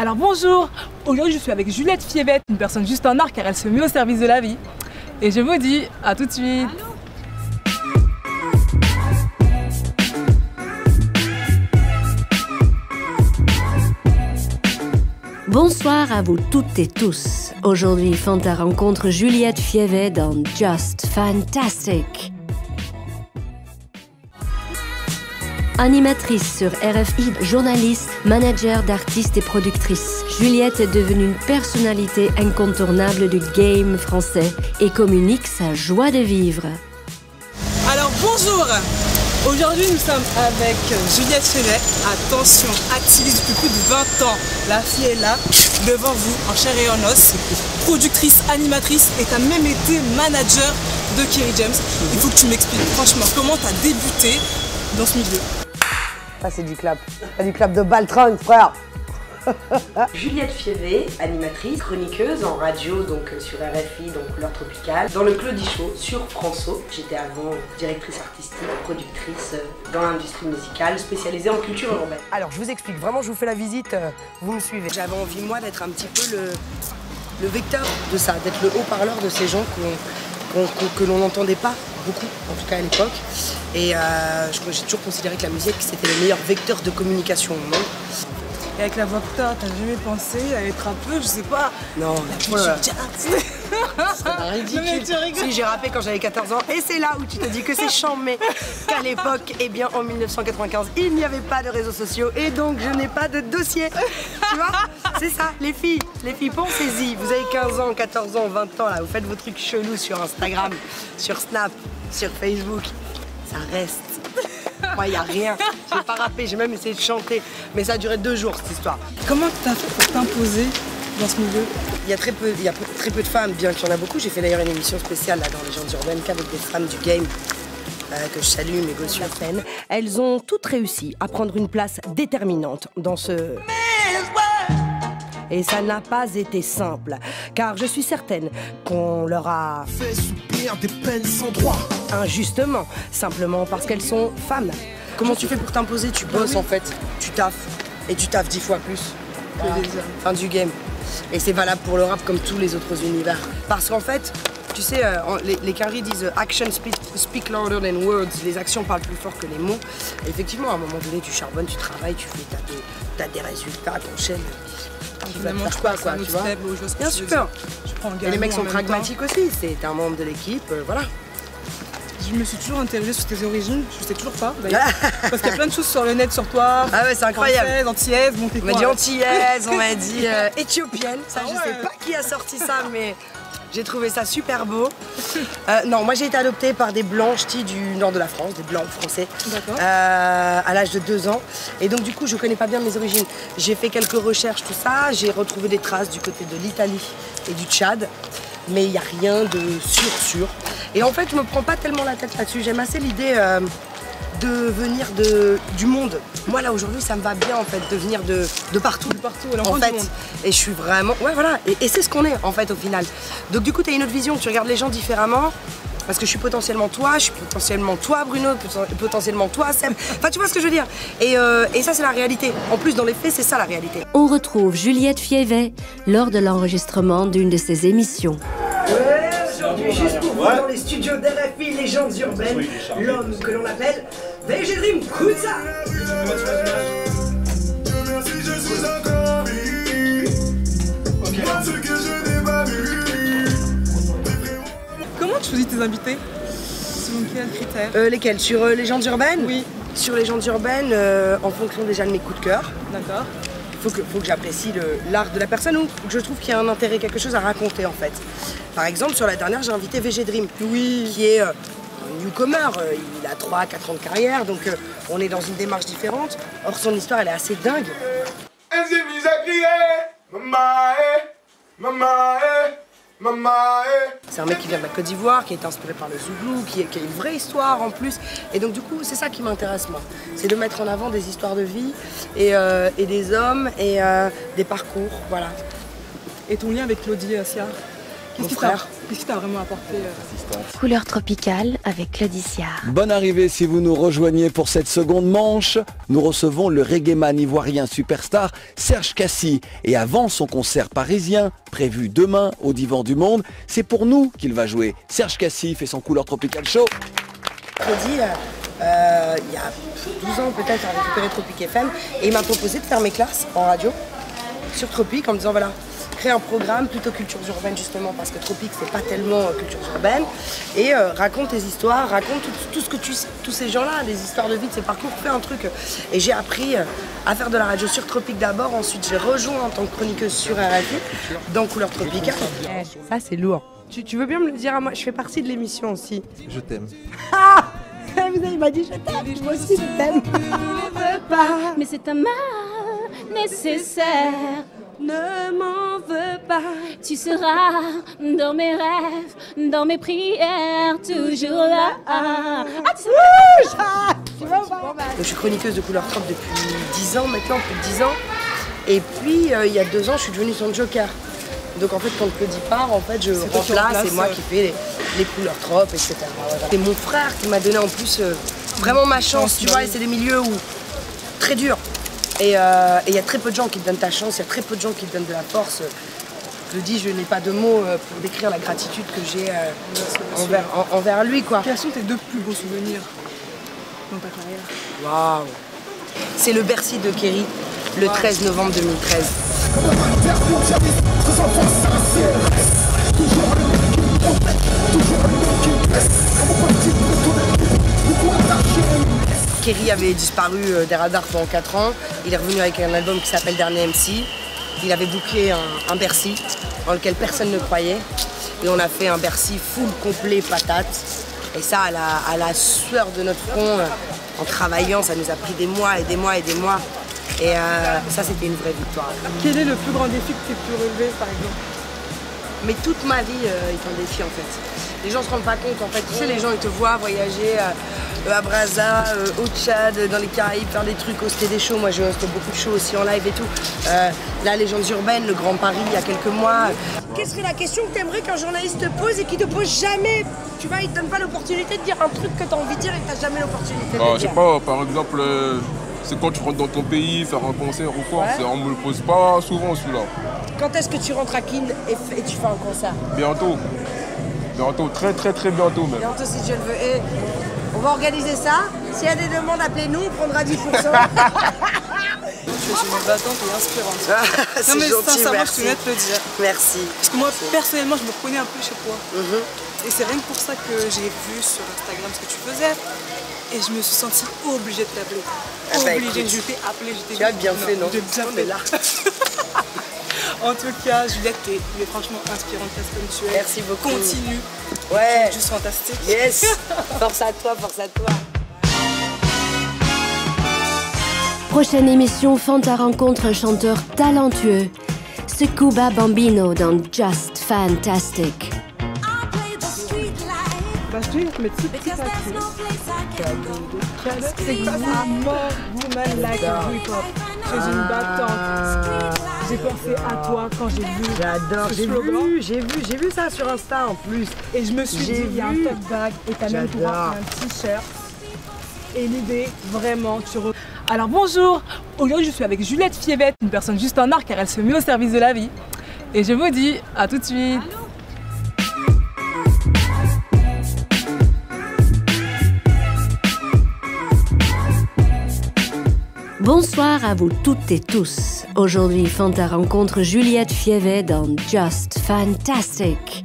Alors bonjour, aujourd'hui je suis avec Juliette Fiévet, une personne juste en art car elle se met au service de la vie. Et je vous dis à tout de suite. Bonsoir à vous toutes et tous. Aujourd'hui, Fanta rencontre Juliette Fiévet dans Just Fantastic. Animatrice sur RFI, journaliste, manager d'artistes et productrice, Juliette est devenue une personnalité incontournable du game français et communique sa joie de vivre. Alors bonjour, aujourd'hui nous sommes avec Juliette Fiévet. Attention, activiste depuis plus de 20 ans. La fille est là, devant vous, en chair et en os. Productrice, animatrice et tu as même été manager de Kerry James. Il faut que tu m'expliques franchement comment tu as débuté dans ce milieu. Ça c'est du clap. C'est du clap de Baltringue, frère. Juliette Fiévet, animatrice, chroniqueuse en radio, donc sur RFI, donc Couleur Tropicale, dans le Claudie Show sur François. J'étais avant directrice artistique, productrice dans l'industrie musicale, spécialisée en culture urbaine. Alors je vous explique, vraiment je vous fais la visite, vous me suivez. J'avais envie moi d'être un petit peu le vecteur de ça, d'être le haut-parleur de ces gens que l'on n'entendait pas beaucoup, en tout cas à l'époque. Et j'ai toujours considéré que la musique c'était le meilleur vecteur de communication au monde. Et avec la voix que t'as jamais pensé à être un peu, je sais pas. Non, c'est ridicule. Si j'ai rappé quand j'avais 14 ans, et c'est là où tu te dis que c'est chambé qu'à l'époque, eh bien en 1995, il n'y avait pas de réseaux sociaux et donc je n'ai pas de dossier. Tu vois? C'est ça, les filles, pensez-y. Vous avez 15 ans, 14 ans, 20 ans, là, vous faites vos trucs chelous sur Instagram, sur Snap, sur Facebook. Ça reste. Moi, il n'y a rien. J'ai pas rappé, j'ai même essayé de chanter. Mais ça a duré 2 jours, cette histoire. Comment t'as fait pour t'imposer dans ce milieu? Il y a très peu de femmes, bien qu'il y en a beaucoup. J'ai fait d'ailleurs une émission spéciale là, dans Légendes urbaines qu'avec des femmes du game. Que je salue, mes gosses sur scène. Elles ont toutes réussi à prendre une place déterminante dans ce... Et ça n'a pas été simple, car je suis certaine qu'on leur a fait subir des peines sans droit. Injustement, simplement parce qu'elles sont femmes. Comment tu fais pour t'imposer? Tu bosses en fait, tu taffes, et tu taffes 10 fois plus que les hommes. Fin du game. Et c'est valable pour le rap comme tous les autres univers. Parce qu'en fait, tu sais, les Kerry disent « Action speak louder than words », les actions parlent plus fort que les mots. Et effectivement, à un moment donné, tu charbonnes, tu travailles, tu fais, t'as des résultats, t'enchaînes. Finalement, tu pas quoi, tu vois. Bien sûr. Et les mecs sont pragmatiques aussi, c'est un membre de l'équipe, voilà. Je me suis toujours interrogée sur tes origines, je sais toujours pas d'ailleurs. Parce qu'il y a plein de choses sur le net sur toi. Ah ouais, c'est incroyable. Française, antillaise, bon, on m'a dit antillaise, on m'a dit éthiopienne. Ça, je sais pas qui a sorti ça, mais j'ai trouvé ça super beau. Non, moi j'ai été adoptée par des blancs ch'tis du nord de la France, des blancs français, à l'âge de 2 ans. Et donc du coup, je connais pas bien mes origines. J'ai fait quelques recherches, tout ça. J'ai retrouvé des traces du côté de l'Italie et du Tchad. Mais il n'y a rien de sûr. Et en fait, je me prends pas tellement la tête là-dessus. J'aime assez l'idée de venir du monde. Moi là aujourd'hui ça me va bien en fait de venir de partout. En fait. Et je suis vraiment. Ouais voilà. Et c'est ce qu'on est en fait au final. Donc du coup tu as une autre vision, tu regardes les gens différemment. Parce que je suis potentiellement toi, Bruno, potentiellement toi Seb. Enfin tu vois ce que je veux dire. Et ça c'est la réalité. En plus dans les faits c'est ça la réalité. On retrouve Juliette Fiévet lors de l'enregistrement d'une de ses émissions. Aujourd'hui, juste pour vous, dans les studios d'RFI Légendes urbaines, l'homme que l'on appelle VG Dream Kouza. Comment tu choisis tes invités? Selon quels critères? Lesquels? Sur Légendes urbaines? Oui. Sur Légendes urbaines, en fonction déjà de mes coups de cœur. D'accord. Faut que j'apprécie l'art de la personne ou que je trouve qu'il y a un intérêt, quelque chose à raconter en fait. Par exemple, sur la dernière, j'ai invité VG Dream, qui est un newcomer, il a 3-4 ans de carrière, donc on est dans une démarche différente. Or, son histoire, elle est assez dingue. Elle s'est mise à crier, c'est un mec qui vient de la Côte d'Ivoire, qui est inspiré par le Zouglou, qui a une vraie histoire en plus. Et donc du coup, c'est ça qui m'intéresse moi. C'est de mettre en avant des histoires de vie et des hommes et des parcours, voilà. Et ton lien avec Claudie Sia? mon frère. Qu'est-ce qui t'a vraiment apporté Couleur tropicale avec Claudicia. Bonne arrivée si vous nous rejoignez pour cette seconde manche. Nous recevons le reggaeman ivoirien superstar Serge Kassi. Et avant son concert parisien, prévu demain au Divan du Monde, c'est pour nous qu'il va jouer. Serge Kassi fait son Couleur Tropical Show. Il y a 12 ans peut-être, à récupérer Tropic FM. Et il m'a proposé de faire mes classes en radio sur Tropic en me disant voilà, créer un programme plutôt culture urbaine justement parce que Tropic c'est pas tellement culture urbaine et raconte tes histoires, raconte tout ce que tu sais, tous ces gens-là, des histoires de vie, de ces parcours, fais un truc. Et j'ai appris à faire de la radio sur Tropic d'abord, ensuite j'ai rejoint en tant que chroniqueuse sur RFI dans Couleur Tropicale. Ça c'est lourd. Tu veux bien me le dire à moi? Je fais partie de l'émission aussi. Je t'aime. Ah, il m'a dit je t'aime, moi aussi je t'aime. Mais c'est un mal nécessaire. Ne m'en veux pas. Tu seras dans mes rêves, dans mes prières, toujours là. Je suis chroniqueuse de Couleur Trop depuis 10 ans maintenant, plus de 10 ans. Et puis il y a 2 ans, je suis devenue son joker. Donc en fait, quand Claudie part, en fait, je remplace, c'est moi qui fais les Couleurs Trop, etc. C'est mon frère qui m'a donné en plus vraiment ma chance, tu vois, et c'est des milieux où très durs. Et il y a très peu de gens qui te donnent ta chance, il y a très peu de gens qui te donnent de la force. Je le dis, je n'ai pas de mots pour décrire la gratitude que j'ai envers lui, quoi. Quels sont tes 2 plus beaux souvenirs dans ta carrière? Waouh! C'est le Bercy de Kerry, le 13 novembre 2013. Kerry avait disparu des radars pendant 4 ans. Il est revenu avec un album qui s'appelle Dernier MC. Il avait booké un Bercy dans lequel personne ne croyait. Et on a fait un Bercy full complet patate. Et ça, à la sueur de notre front, en travaillant, ça nous a pris des mois et des mois et des mois. Et ça, c'était une vraie victoire. Quel est le plus grand défi que tu as pu relever, par exemple? Mais toute ma vie est un défi, en fait. Les gens se rendent pas compte, en fait. Tu sais, les gens, ils te voient voyager à Brazza, au Tchad, dans les Caraïbes, faire des trucs, hoster des shows. Moi, je hoste beaucoup de shows aussi en live et tout. La légende urbaine, le Grand Paris, il y a quelques mois. Quelle serait la question que tu aimerais qu'un journaliste te pose et qui te pose jamais? Tu vois, il te donne pas l'opportunité de dire un truc que tu as envie de dire et que tu n'as jamais l'opportunité de dire. Je sais pas, par exemple, c'est quand tu rentres dans ton pays, faire un concert ou quoi. Ouais. On me le pose pas souvent, celui-là. Quand est-ce que tu rentres à Keene et tu fais un concert? Bientôt. Bientôt, très bientôt même. Bientôt si Dieu le veut. Et on va organiser ça. S'il y a des demandes, appelez-nous, on prendra 10%. Tu es une battante et inspirante. C'est non mais gentil, sincèrement, merci. je tenais à te le dire. Merci. Parce que moi, personnellement, je me reconnais un peu chez toi. Et c'est rien que pour ça que j'ai vu sur Instagram ce que tu faisais. Et je me suis sentie obligée de t'appeler. Obligée, je t'ai appelé, je t'ai dit. Tu as bien fait, non? J'ai bien fait là. En tout cas, Juliette, tu es franchement inspirante comme tu es. Merci beaucoup. Continue. Ouais. Juste fantastique. Yes. Force à toi, force à toi. Prochaine émission, Fanta rencontre un chanteur talentueux. Scuba Bambino dans Just Fantastic. Bah, je te dis, mais tu sais pas c'est quoi ça? More woman like a hip-hop. Je suis une battante. J'ai pensé à toi quand j'ai vu. J'adore, j'ai vu ça sur Insta en plus. Et je me suis dit, il y a un tote bag et t'as même droit à un t-shirt. Et l'idée, vraiment, Alors bonjour, aujourd'hui je suis avec Juliette Fievette, une personne juste en art car elle se met au service de la vie. Et je vous dis à tout de suite. Bonsoir à vous toutes et tous. Aujourd'hui, Fanta rencontre Juliette Fievette dans Just Fantastic.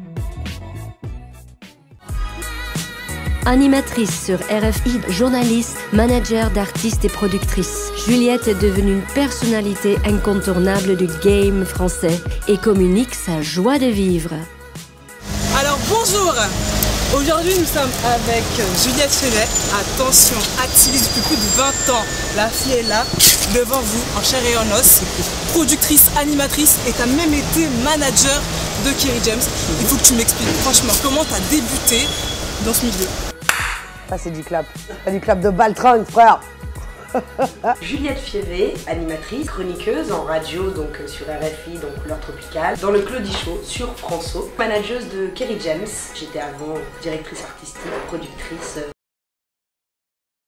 Animatrice sur RFI, journaliste, manager d'artistes et productrice, Juliette est devenue une personnalité incontournable du game français et communique sa joie de vivre. Alors bonjour! Aujourd'hui nous sommes avec Juliette Fievette, attention, activiste depuis plus de 20 ans. La fille est là, devant vous, en chair et en os, productrice, animatrice et tu as même été manager de Kerry James. Il faut que tu m'expliques franchement comment tu as débuté dans ce milieu. Ça c'est du clap. C'est du clap de Baltron, frère. Juliette Fievé, animatrice, chroniqueuse en radio, donc sur RFI, donc Couleur Tropicale, dans le Claudie Show sur François, manageuse de Kerry James. J'étais avant directrice artistique, productrice.